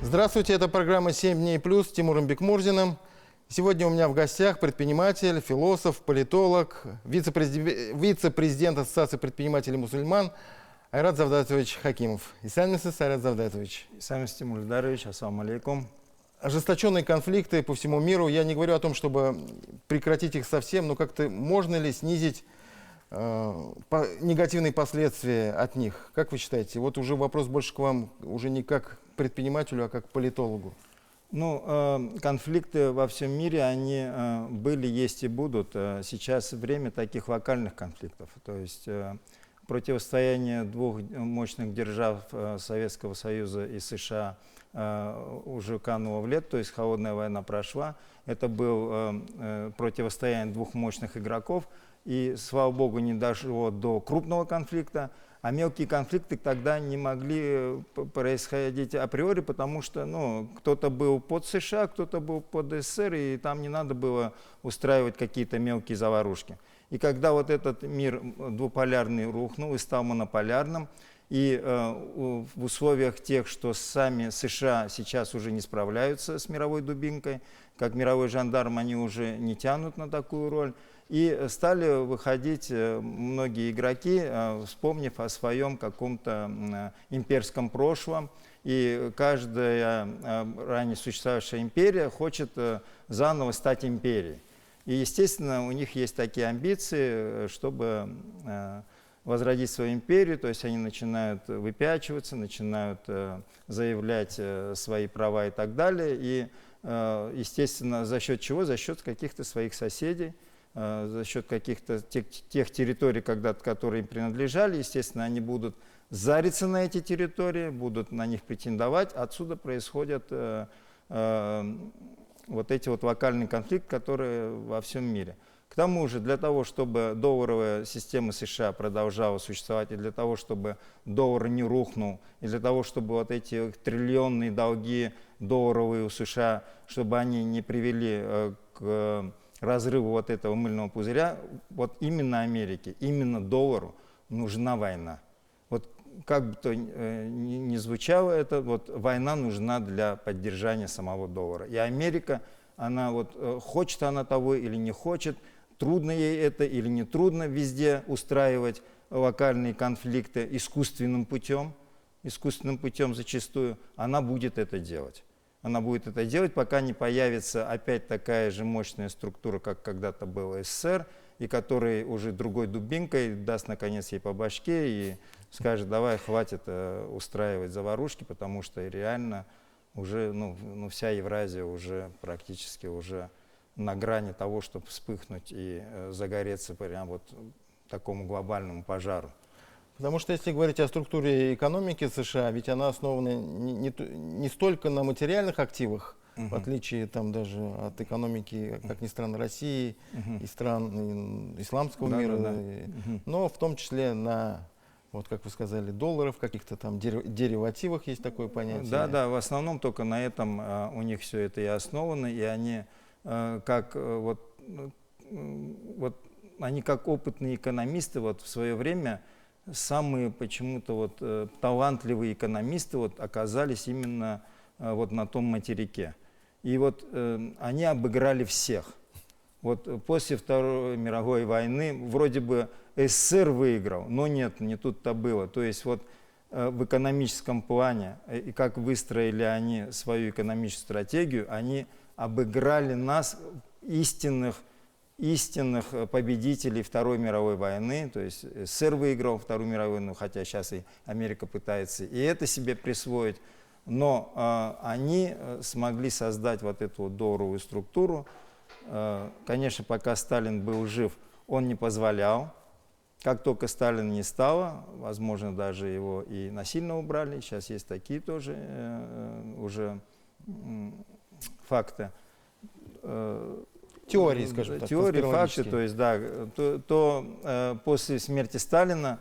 Здравствуйте, это программа «7 дней плюс» с Тимуром Бекмурзиным. Сегодня у меня в гостях предприниматель, философ, политолог, вице-президент Ассоциации предпринимателей мусульман Айрат Завдатович Хакимов. Исламисыз, Айрат Завдатович. Исламис Тимур Ильдарович, ассаламу алейкум. Ожесточенные конфликты по всему миру. Я не говорю о том, чтобы прекратить их совсем, но как-то можно ли снизить негативные последствия от них? Как вы считаете? Вот уже вопрос больше к вам, уже не как к предпринимателю, а как к политологу. Ну, конфликты во всем мире, они были, есть и будут. Сейчас время таких локальных конфликтов. То есть противостояние двух мощных держав Советского Союза и США уже кануло в лет, то есть холодная война прошла. Это было противостояние двух мощных игроков. И, слава богу, не дошло до крупного конфликта, а мелкие конфликты тогда не могли происходить априори, потому что кто-то был под США, кто-то был под СССР, и там не надо было устраивать какие-то мелкие заварушки. И когда вот этот мир двуполярный рухнул и стал монополярным, и в условиях тех, что сами США сейчас уже не справляются с мировой дубинкой, как мировой жандарм они уже не тянут на такую роль, и стали выходить многие игроки, вспомнив о своем каком-то имперском прошлом. И каждая ранее существовавшая империя хочет заново стать империей. И, естественно, у них есть такие амбиции, чтобы возродить свою империю, то есть они начинают выпячиваться, начинают заявлять свои права и так далее. И, естественно, за счет чего? За счет каких-то своих соседей, за счет каких-то тех территорий, которые им принадлежали. Естественно, они будут зариться на эти территории, будут на них претендовать. Отсюда происходят вот эти вот локальные конфликты, которые во всем мире. К тому же, для того, чтобы долларовая система США продолжала существовать, и для того, чтобы доллар не рухнул, и для того, чтобы вот эти триллионные долги долларовые у США, чтобы они не привели к разрыву вот этого мыльного пузыря, вот именно Америке, именно доллару нужна война. Вот как бы то ни звучало это, вот война нужна для поддержания самого доллара. И Америка, она вот хочет она того или не хочет, трудно ей это или не трудно везде устраивать локальные конфликты искусственным путем зачастую, она будет это делать. Она будет это делать, пока не появится опять такая же мощная структура, как когда-то был СССР, и который уже другой дубинкой даст наконец ей по башке и скажет: давай, хватит устраивать заварушки, потому что реально уже вся Евразия уже практически уже на грани того, чтобы вспыхнуть и загореться прямо вот такому глобальному пожару. Потому что если говорить о структуре экономики США, ведь она основана не столько на материальных активах, в отличие там даже от экономики, как ни странно, России и стран исламского мира, но в том числе на, вот как вы сказали, долларов, каких-то там деривативах есть такое понятие. Да, в основном только на этом у них все это и основано, и они они как опытные экономисты вот в свое время самые почему-то вот талантливые экономисты вот оказались именно вот на том материке. И вот они обыграли всех. Вот после Второй мировой войны вроде бы СССР выиграл, но нет, не тут-то было. То есть вот в экономическом плане, и как выстроили они свою экономическую стратегию, они обыграли нас, истинных победителей Второй мировой войны. То есть СССР выиграл Вторую мировую войну, хотя сейчас и Америка пытается и это себе присвоить. Но они смогли создать вот эту вот долларовую структуру. Конечно, пока Сталин был жив, он не позволял. Как только Сталина не стало, возможно, даже его и насильно убрали. Сейчас есть такие тоже уже факты. Теории, скажем так. Теории, факты, то есть, да, после смерти Сталина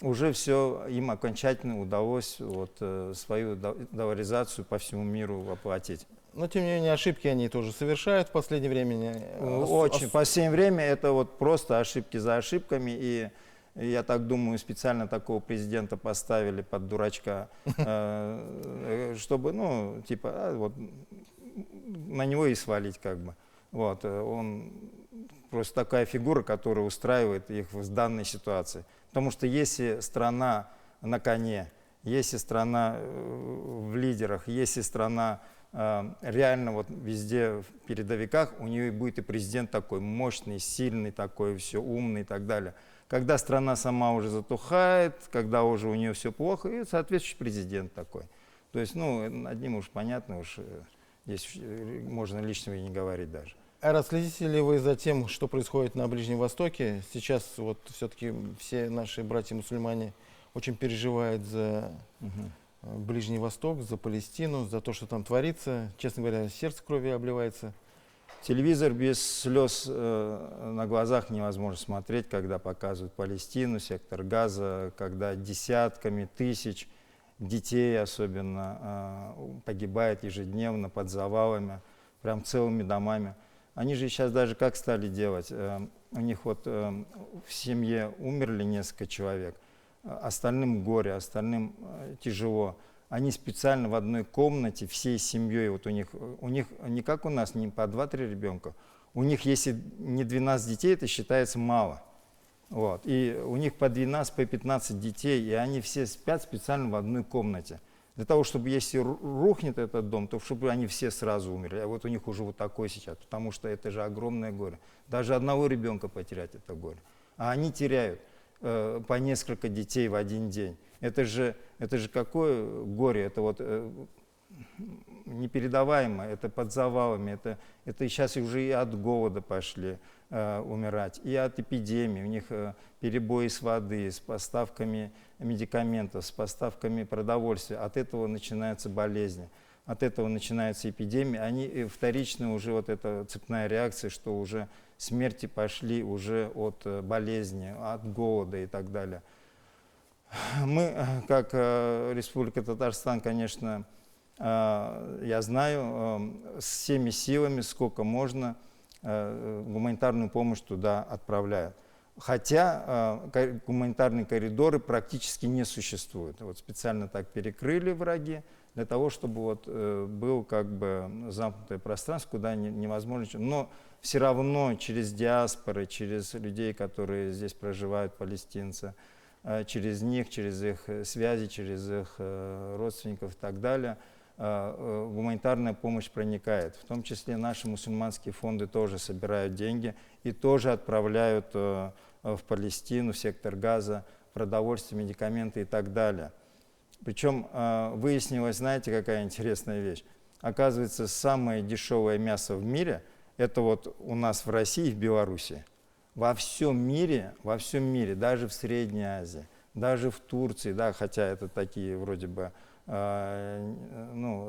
уже все им окончательно удалось вот, свою долларизацию по всему миру воплотить. Но, тем не менее, ошибки они тоже совершают в последнее время. Очень. В последнее время это вот просто ошибки за ошибками. И И я так думаю, специально такого президента поставили под дурачка, чтобы, ну, типа, вот на него и свалить как бы. Вот, он просто такая фигура, которая устраивает их в данной ситуации. Потому что если страна на коне, если страна в лидерах, если страна реально вот везде в передовиках, у нее будет и президент такой мощный, сильный такой, все умный и так далее. Когда страна сама уже затухает, когда уже у нее все плохо, и соответствующий президент такой. То есть, ну, над ним уж понятно, уж здесь можно лишнего и не говорить даже. А следите ли вы за тем, что происходит на Ближнем Востоке? Сейчас вот все-таки все наши братья-мусульмане очень переживают за Ближний Восток, за Палестину, за то, что там творится. Честно говоря, сердце кровью обливается. Телевизор без слез на глазах невозможно смотреть, когда показывают Палестину, сектор Газа, когда десятками тысяч детей особенно погибает ежедневно под завалами, прям целыми домами. Они же сейчас даже как стали делать? У них вот в семье умерли несколько человек, остальным горе, остальным тяжело. Они специально в одной комнате всей семьей, вот у них не как у нас, не по 2-3 ребенка, у них если не 12 детей, это считается мало. Вот. И у них по 12, по 15 детей, и они все спят специально в одной комнате. Для того, чтобы если рухнет этот дом, то чтобы они все сразу умерли. А вот у них уже вот такой сейчас, потому что это же огромное горе. Даже одного ребенка потерять это горе. А они теряют по несколько детей в один день. Это же какое горе, это вот непередаваемо, это под завалами, это сейчас уже и от голода пошли умирать, и от эпидемии, у них перебои с воды, с поставками медикаментов, с поставками продовольствия, от этого начинаются болезни, от этого начинаются эпидемии, они вторично уже вот эта цепная реакция, что уже смерти пошли уже от болезни, от голода и так далее. Мы, как Республика Татарстан, конечно, я знаю, с всеми силами, сколько можно, гуманитарную помощь туда отправляют. Хотя гуманитарные коридоры практически не существуют. Вот специально так перекрыли враги, для того, чтобы вот было как бы замкнутое пространство, куда невозможно. Но все равно через диаспоры, через людей, которые здесь проживают, палестинцы, через них, через их связи, через их родственников и так далее, гуманитарная помощь проникает. В том числе наши мусульманские фонды тоже собирают деньги и тоже отправляют в Палестину, в сектор Газа, продовольствие, медикаменты и так далее. Причем выяснилось, знаете, какая интересная вещь? Оказывается, самое дешевое мясо в мире – это вот у нас в России и в Беларуси. Во всем мире, даже в Средней Азии, даже в Турции, да, хотя это такие вроде бы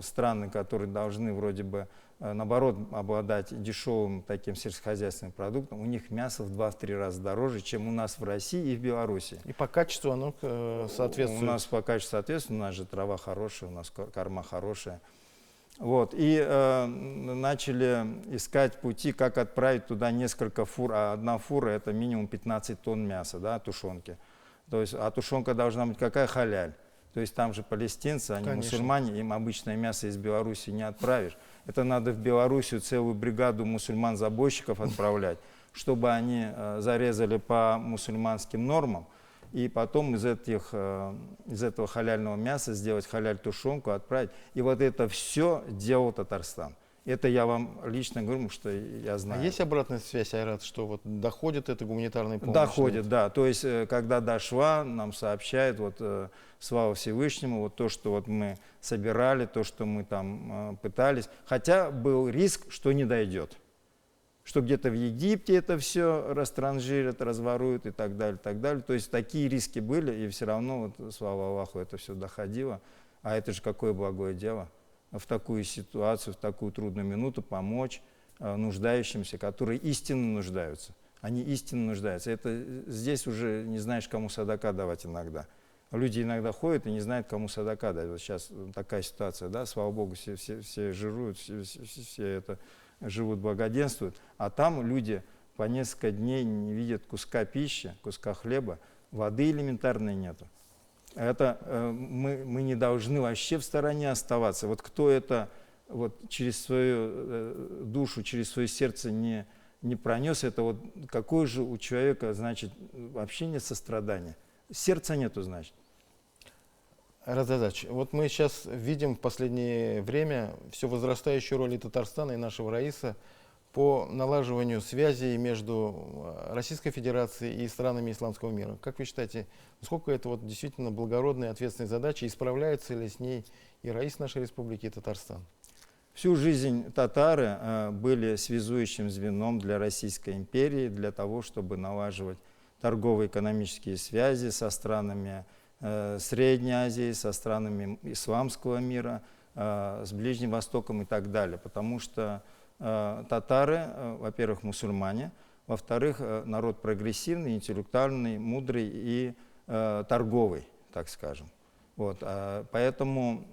страны, которые должны вроде бы наоборот обладать дешевым таким сельскохозяйственным продуктом, у них мясо в 2-3 раза дороже, чем у нас в России и в Беларуси. И по качеству оно соответствует? У нас по качеству соответствует, у нас же трава хорошая, у нас корма хорошая. Вот. И начали искать пути, как отправить туда несколько фур, а одна фура это минимум 15 тонн мяса, да, тушенки. То есть, а тушенка должна быть какая? Халяль. То есть там же палестинцы, они мусульмане, им обычное мясо из Беларуси не отправишь. Это надо в Белоруссию целую бригаду мусульман-забойщиков отправлять, чтобы они зарезали по мусульманским нормам, и потом из этого халяльного мяса сделать халяль-тушенку, отправить. И вот это все делал Татарстан. Это я вам лично говорю, что я знаю. А есть обратная связь, Айрат, что вот доходит эта гуманитарная помощь? Доходит, да. То есть, когда дошла, нам сообщают, вот, слава Всевышнему, вот то, что вот мы собирали, то, что мы там пытались. Хотя был риск, что не дойдет. Что где-то в Египте это все растранжирят, разворуют и так далее, так далее. То есть такие риски были, и все равно, вот, слава Аллаху, это все доходило. А это же какое благое дело. В такую ситуацию, в такую трудную минуту помочь нуждающимся, которые истинно нуждаются. Они истинно нуждаются. Это здесь уже не знаешь, кому садака давать иногда. Люди иногда ходят и не знают, кому садака дать. Вот сейчас такая ситуация, да, слава Богу, все жируют, все это живут, благоденствуют. А там люди по несколько дней не видят куска пищи, куска хлеба. воды элементарной нету. Это мы не должны вообще в стороне оставаться. Вот кто это вот через свою душу, через свое сердце не пронес, это вот какое же у человека, значит, вообще нет сострадания. Сердца нету, значит. Раздадач, вот мы сейчас видим в последнее время все возрастающую роль и Татарстана, и нашего Раиса по налаживанию связей между Российской Федерацией и странами исламского мира. Как вы считаете, насколько это вот действительно благородная и ответственная задача, и справляются ли с ней и Раис нашей республики, и Татарстан? Всю жизнь татары были связующим звеном для Российской империи, для того, чтобы налаживать торгово-экономические связи со странами Средней Азии, со странами исламского мира, с Ближним Востоком и так далее. Потому что татары, во-первых, мусульмане, во-вторых, народ прогрессивный, интеллектуальный, мудрый и торговый, так скажем. Вот, поэтому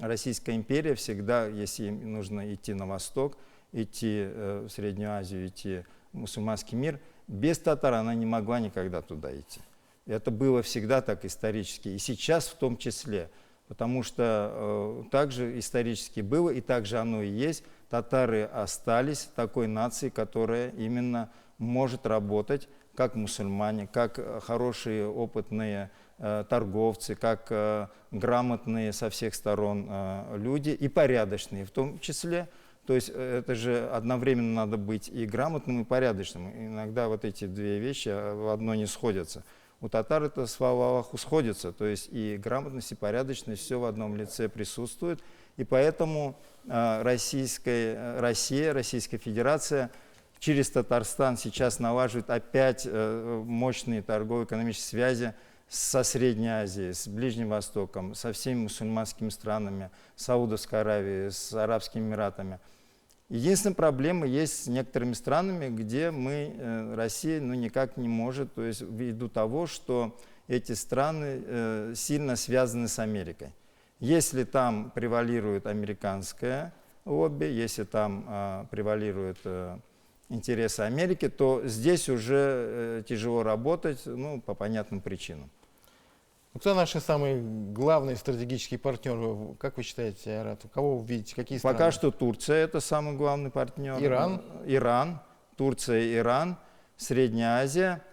Российская империя всегда, если им нужно идти на восток, идти в Среднюю Азию, идти в мусульманский мир, без татар она не могла никогда туда идти. Это было всегда так исторически, и сейчас в том числе, потому что также исторически было, и также оно и есть. Татары остались такой нацией, которая именно может работать как мусульмане, как хорошие опытные торговцы, как грамотные со всех сторон люди и порядочные в том числе. То есть это же одновременно надо быть и грамотным, и порядочным. Иногда вот эти две вещи в одно не сходятся. У татар это, слава Аллаху, сходится. То есть и грамотность, и порядочность все в одном лице присутствует. И поэтому Российская Федерация через Татарстан сейчас налаживает опять мощные торгово-экономические связи со Средней Азией, с Ближним Востоком, со всеми мусульманскими странами, с Саудовской Аравией, с Арабскими Эмиратами. Единственная проблема есть с некоторыми странами, где Россия никак не может, то есть ввиду того, что эти страны сильно связаны с Америкой. Если там превалирует американское лобби, если там превалирует интересы Америки, то здесь уже тяжело работать, по понятным причинам. Кто наши самые главные стратегические партнеры? Как вы считаете, Айрат? Кого вы видите? Какие страны? Пока что Турция – это самый главный партнер. Иран? Турция, Иран, Средняя Азия.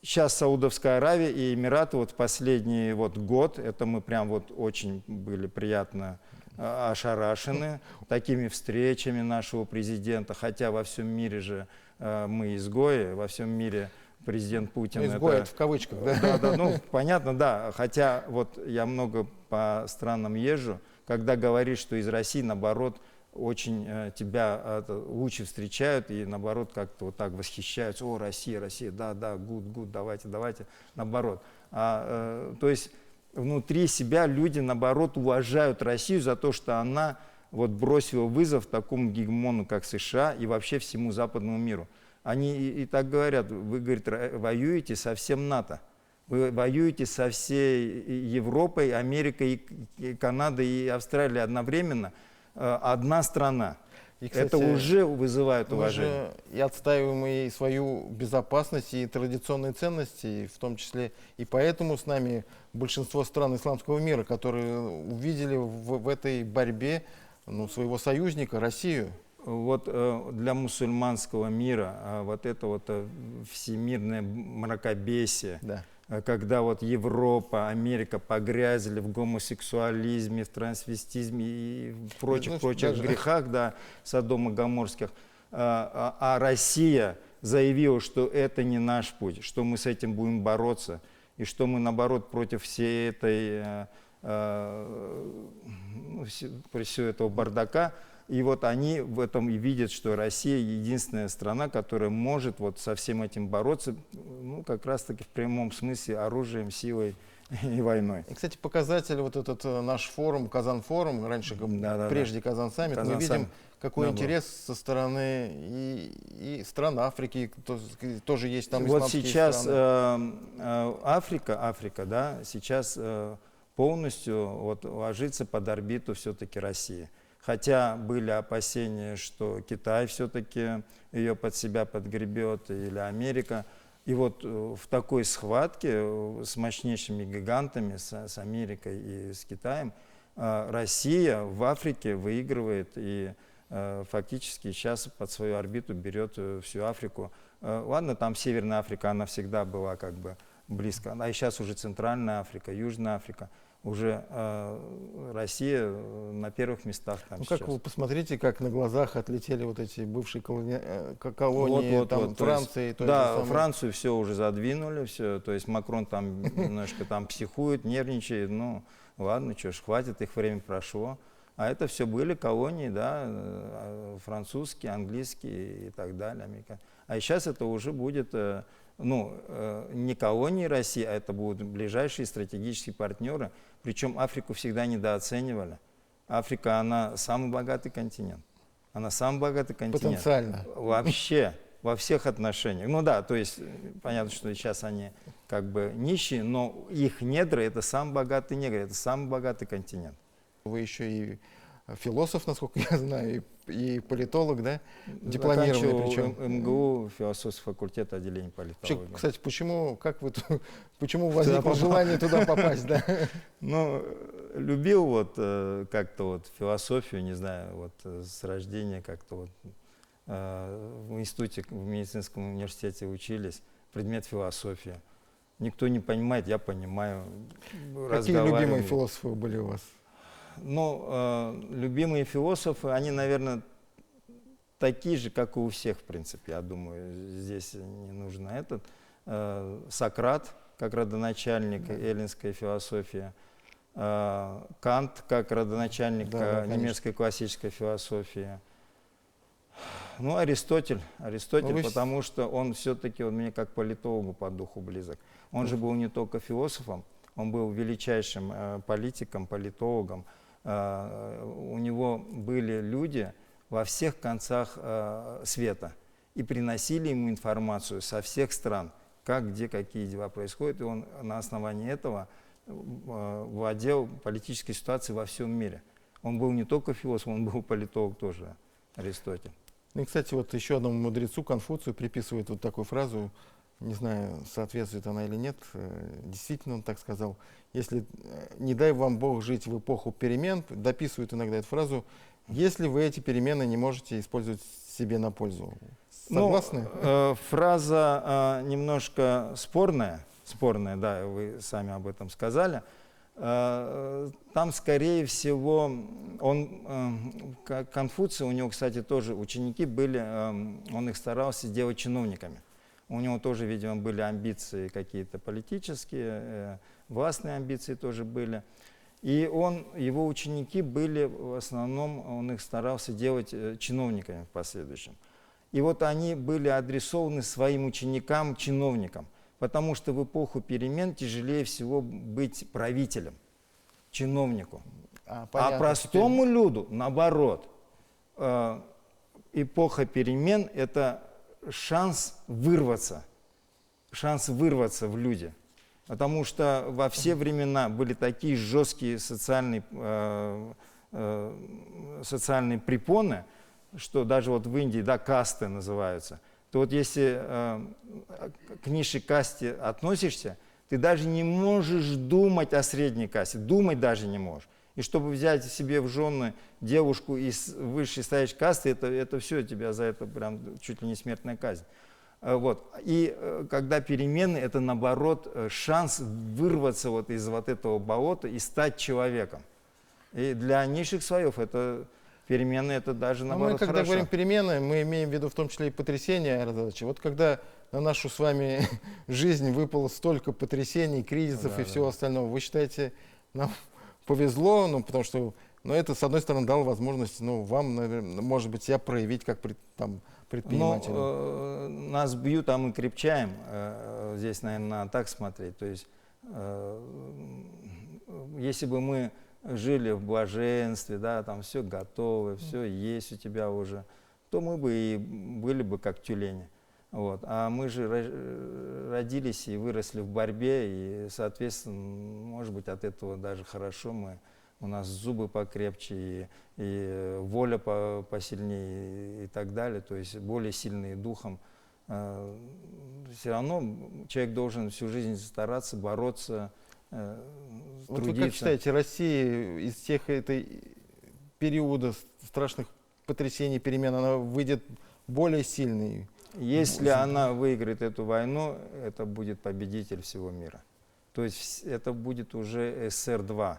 Сейчас Саудовская Аравия и Эмираты вот в последний год, это мы прям очень были приятно ошарашены такими встречами нашего президента, хотя во всем мире же мы изгои, во всем мире президент Путин. Изгои это в кавычках, да? Да, понятно, да. Хотя я много по странам езжу, когда говоришь, что из России, наоборот, очень тебя лучше встречают и, наоборот, как-то так восхищаются. О, Россия, да, good, давайте, наоборот. То есть внутри себя люди, наоборот, уважают Россию за то, что она бросила вызов такому гегемону, как США, и вообще всему западному миру. Они и так говорят: вы, говорит, воюете со всем НАТО, вы воюете со всей Европой, Америкой, и Канадой и Австралией одновременно. Одна страна. И, кстати, это уже вызывает уважение. Мы же и отстаиваем и свою безопасность, и традиционные ценности, и в том числе и поэтому с нами большинство стран исламского мира, которые увидели в этой борьбе своего союзника, Россию. Для мусульманского мира это всемирное мракобесие, да. Когда Европа, Америка погрязли в гомосексуализме, в трансвестизме и в прочих грехах, да, содомо-гоморских, а Россия заявила, что это не наш путь, что мы с этим будем бороться, и что мы, наоборот, против всей этой, всего этого бардака. И они в этом и видят, что Россия единственная страна, которая может со всем этим бороться, как раз-таки в прямом смысле оружием, силой и войной. И, кстати, показатель этот наш форум, Казан-форум, раньше, прежде Казан-саммит, мы видим, какой интерес со стороны и стран Африки, тоже есть там исламские сейчас страны. Африка, да, сейчас полностью ложится под орбиту все-таки России. Хотя были опасения, что Китай все-таки ее под себя подгребет, или Америка. И вот в такой схватке с мощнейшими гигантами, с Америкой и с Китаем, Россия в Африке выигрывает и фактически сейчас под свою орбиту берет всю Африку. Ладно, там Северная Африка, она всегда была как бы близко, а сейчас уже Центральная Африка, Южная Африка. Уже Россия на первых местах там Ну сейчас. как вы посмотрите, как на глазах отлетели вот эти бывшие колонии там, Франции. Да, Францию все уже задвинули, все, то есть Макрон там немножко там психует, нервничает, ну ладно, что ж, хватит, их время прошло. А это все были колонии, да, французские, английские и так далее, американские. А сейчас это уже будет, не колонии России, а это будут ближайшие стратегические партнеры. Причем Африку всегда недооценивали. Африка, она самый богатый континент. Она самый богатый континент. Потенциально. Вообще, во всех отношениях. Ну да, то есть понятно, что сейчас они как бы нищие, но их недра — это самый богатый негр, это самый богатый континент. Вы еще и философ, насколько я знаю, и политолог, да? Дипломированный причем. МГУ, философский факультет, отделение политологии. Кстати, почему возникло желание туда попасть, да? Ну, любил вот как-то вот философию, не знаю, вот с рождения как-то вот в институте, в медицинском университете учились, предмет философия. Никто не понимает, я понимаю. Какие любимые философы были у вас? Ну, любимые философы, они, наверное, такие же, как и у всех, в принципе, я думаю, здесь не нужно этот. Сократ, как родоначальник эллинской философии, Кант, как родоначальник немецкой классической философии. Ну, Аристотель, потому что он все-таки, он мне как политологу по духу близок. Он же был не только философом, он был величайшим политиком, политологом. У него были люди во всех концах света и приносили ему информацию со всех стран, как, где, какие дела происходят. И он на основании этого владел политической ситуацией во всем мире. Он был не только философ, он был политолог тоже, Аристотель. Ну и, кстати, вот еще одному мудрецу Конфуцию приписывают вот такую фразу, не знаю, соответствует она или нет, действительно он так сказал: если не дай вам Бог жить в эпоху перемен, дописывают иногда эту фразу, если вы эти перемены не можете использовать себе на пользу. Согласны? Ну, фраза немножко спорная, да, вы сами об этом сказали. Там, скорее всего, Конфуций, у него, кстати, тоже ученики были, он их старался делать чиновниками. У него тоже, видимо, были амбиции какие-то политические, властные амбиции тоже были. И его ученики были, в основном, он их старался делать чиновниками в последующем. И вот они были адресованы своим ученикам, чиновникам, потому что в эпоху перемен тяжелее всего быть правителем, чиновнику. А простому люду, наоборот, эпоха перемен — это шанс вырваться в люди. Потому что во все времена были такие жесткие социальные препоны, что даже вот в Индии, да, касты называются, то вот если к низшей касте относишься, ты даже не можешь думать о средней касте, думать даже не можешь. И чтобы взять себе в жены девушку из высшей стоящей касты, это все, тебя за это прям чуть ли не смертная казнь. Вот. И когда перемены, это наоборот шанс вырваться вот из вот этого болота и стать человеком. И для низших слоев это перемены, это даже наоборот мы, когда хорошо. говорим перемены, мы имеем в виду в том числе и потрясения. Вот когда на нашу с вами жизнь выпало столько потрясений, кризисов и всего остального, вы считаете, нам повезло, потому что это, с одной стороны, дало возможность вам, наверное, может быть, себя проявить как предпринимателю? Нас бьют, а мы крепчаем. Здесь, наверное, надо так смотреть. То есть, если бы мы жили в блаженстве, да, там все готово, все есть у тебя уже, то мы бы и были бы как тюлени. Вот. А мы же родились и выросли в борьбе, и, соответственно, может быть, от этого даже хорошо. У нас зубы покрепче, и воля посильнее, и так далее. То есть более сильные духом. Все равно человек должен всю жизнь стараться, бороться, Вот вы как трудиться. считаете, Россия из тех этой периода страшных потрясений, перемен, она выйдет более сильной? Если она выиграет эту войну, это будет победитель всего мира. То есть это будет уже СССР-2,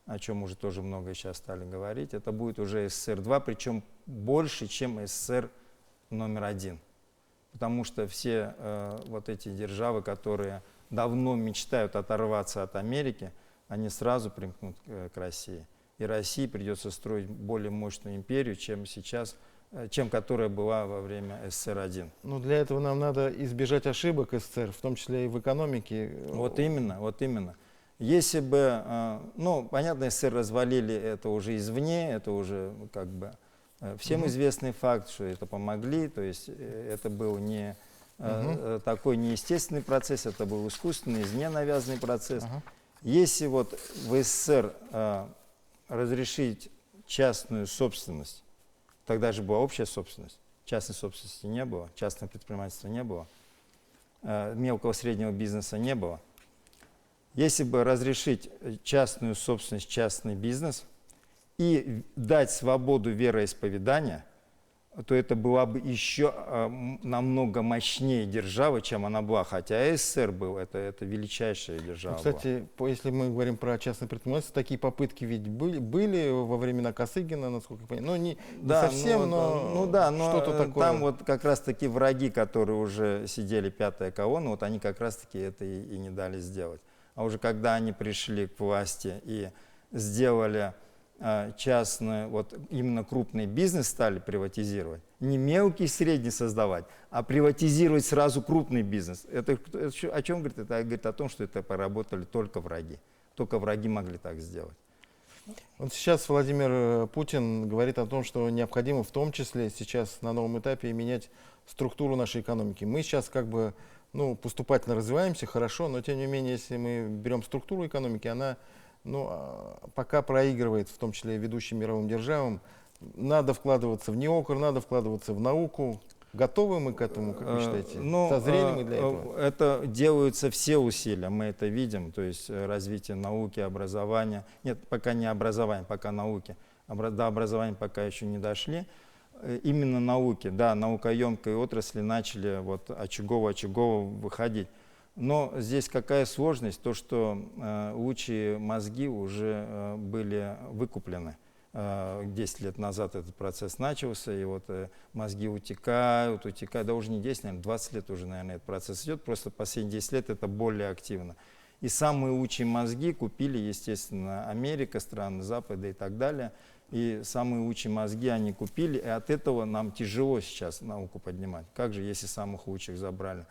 о чем уже тоже много сейчас стали говорить. Это будет уже СССР-2, причем больше, чем СССР номер 1. Потому что все вот эти державы, которые давно мечтают оторваться от Америки, они сразу примкнут к России. И России придется строить более мощную империю, чем сейчас, чем которая была во время СССР-1. Ну, для этого нам надо избежать ошибок СССР, в том числе и в экономике. Вот именно, вот именно. Если бы, ну, понятно, СССР развалили это уже извне, это уже как бы всем известный факт, что это помогли, то есть это был не такой неестественный процесс, это был искусственный, извне навязанный процесс. Если вот в СССР разрешить частную собственность, тогда же была общая собственность, частной собственности не было, частного предпринимательства не было, мелкого среднего бизнеса не было. Если бы разрешить частную собственность, частный бизнес и дать свободу вероисповедания, то это была бы еще намного мощнее держава, чем она была. Хотя СССР был, это величайшая держава. Ну, кстати, если мы говорим про частное предпринимательство, такие попытки ведь были во времена Косыгина, насколько я понимаю. Ну, не совсем, но что-то такое. Там вот как раз-таки враги, которые уже сидели пятая колонна, вот они как раз-таки это и не дали сделать. А уже когда они пришли к власти и сделали частный, вот именно крупный бизнес стали приватизировать, не мелкий и средний создавать, а приватизировать сразу крупный бизнес. Это о чем говорит? Это говорит о том, что это поработали только враги. Только враги могли так сделать. Вот сейчас Владимир Путин говорит о том, что необходимо в том числе сейчас на новом этапе менять структуру нашей экономики. Мы сейчас как бы поступательно развиваемся, хорошо, но тем не менее, если мы берем структуру экономики, она пока проигрывает, в том числе и ведущим мировым державам. Надо вкладываться в неокр, надо вкладываться в науку. Готовы мы к этому, как вы считаете? Созрели мы для этого? Это делаются все усилия, мы это видим, то есть развитие науки, образования. Нет, пока не образование, пока науки. До образования пока еще не дошли. Именно науки, да, наукоемкие отрасли начали вот очагово выходить. Но здесь какая сложность? То, что лучшие мозги уже были выкуплены. 10 лет назад этот процесс начался, и вот мозги утекают, да уже не 10, наверное, 20 лет уже, наверное, этот процесс идет, просто последние 10 лет это более активно. И самые лучшие мозги купили, естественно, Америка, страны Запада и так далее. И самые лучшие мозги они купили, и от этого нам тяжело сейчас науку поднимать. Как же, если самых лучших забрали?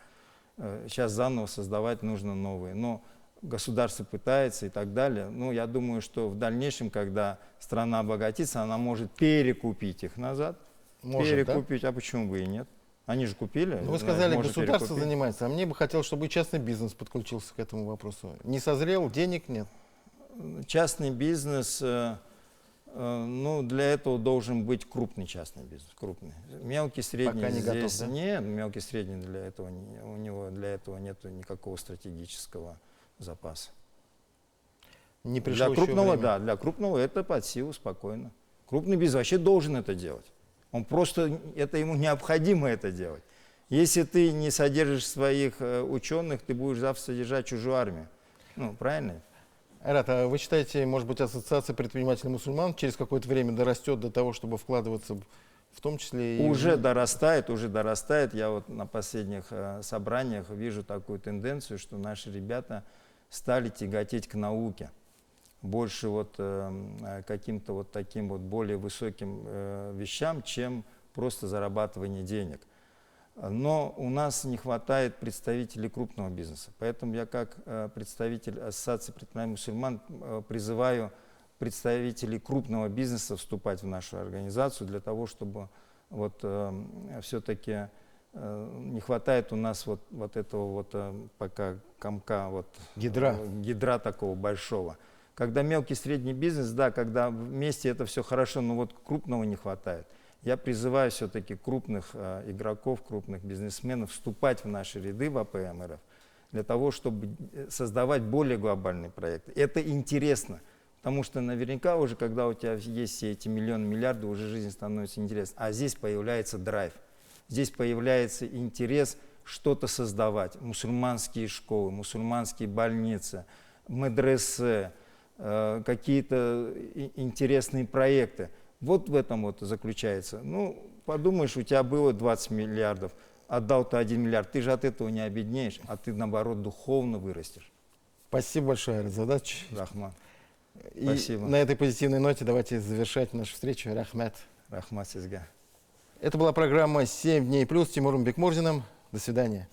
Сейчас заново создавать нужно новые. Но государство пытается и так далее. Ну, я думаю, что в дальнейшем, когда страна обогатится, она может перекупить их назад. Перекупить, да? А почему бы и нет? Они же купили. Вы сказали, государство занимается, а мне бы хотелось, чтобы и частный бизнес подключился к этому вопросу. Не созрел, денег нет? Частный бизнес, для этого должен быть крупный частный бизнес, крупный. Мелкий, средний пока не здесь готов, да? Нет, мелкий, средний для этого, у него для этого нет никакого стратегического запаса. Не пришло для крупного, время. да, для крупного это под силу спокойно. Крупный бизнес вообще должен это делать. Он просто, это ему необходимо это делать. Если ты не содержишь своих ученых, ты будешь завтра содержать чужую армию. Ну, правильно? Айрат, а вы считаете, может быть, ассоциация предпринимателей мусульман через какое-то время дорастет до того, чтобы вкладываться в том числе и... Уже дорастает. Я вот на последних собраниях вижу такую тенденцию, что наши ребята стали тяготеть к науке. Больше вот каким-то вот таким вот более высоким вещам, чем просто зарабатывание денег. Но у нас не хватает представителей крупного бизнеса. Поэтому я как представитель Ассоциации предпринимателей мусульман призываю представителей крупного бизнеса вступать в нашу организацию для того, чтобы вот все-таки не хватает у нас вот этого вот пока комка, вот гидра такого большого. Когда мелкий средний бизнес, да, когда вместе это все хорошо, но вот крупного не хватает. Я призываю все-таки крупных игроков, крупных бизнесменов вступать в наши ряды в АПМ РФ для того, чтобы создавать более глобальные проекты. Это интересно, потому что наверняка уже, когда у тебя есть все эти миллионы, миллиарды, уже жизнь становится интересной. А здесь появляется драйв, здесь появляется интерес что-то создавать. Мусульманские школы, мусульманские больницы, медресе, какие-то интересные проекты. Вот в этом вот заключается. Ну, подумаешь, у тебя было 20 миллиардов, отдал ты 1 миллиард, ты же от этого не обеднеешь, а ты, наоборот, духовно вырастешь. Спасибо большое, Арзадач. Рахман. И Спасибо. на этой позитивной ноте давайте завершать нашу встречу. Рахмет. Рахмат Сизга. Это была программа «7 дней плюс» с Тимуром Бекмурзиным. До свидания.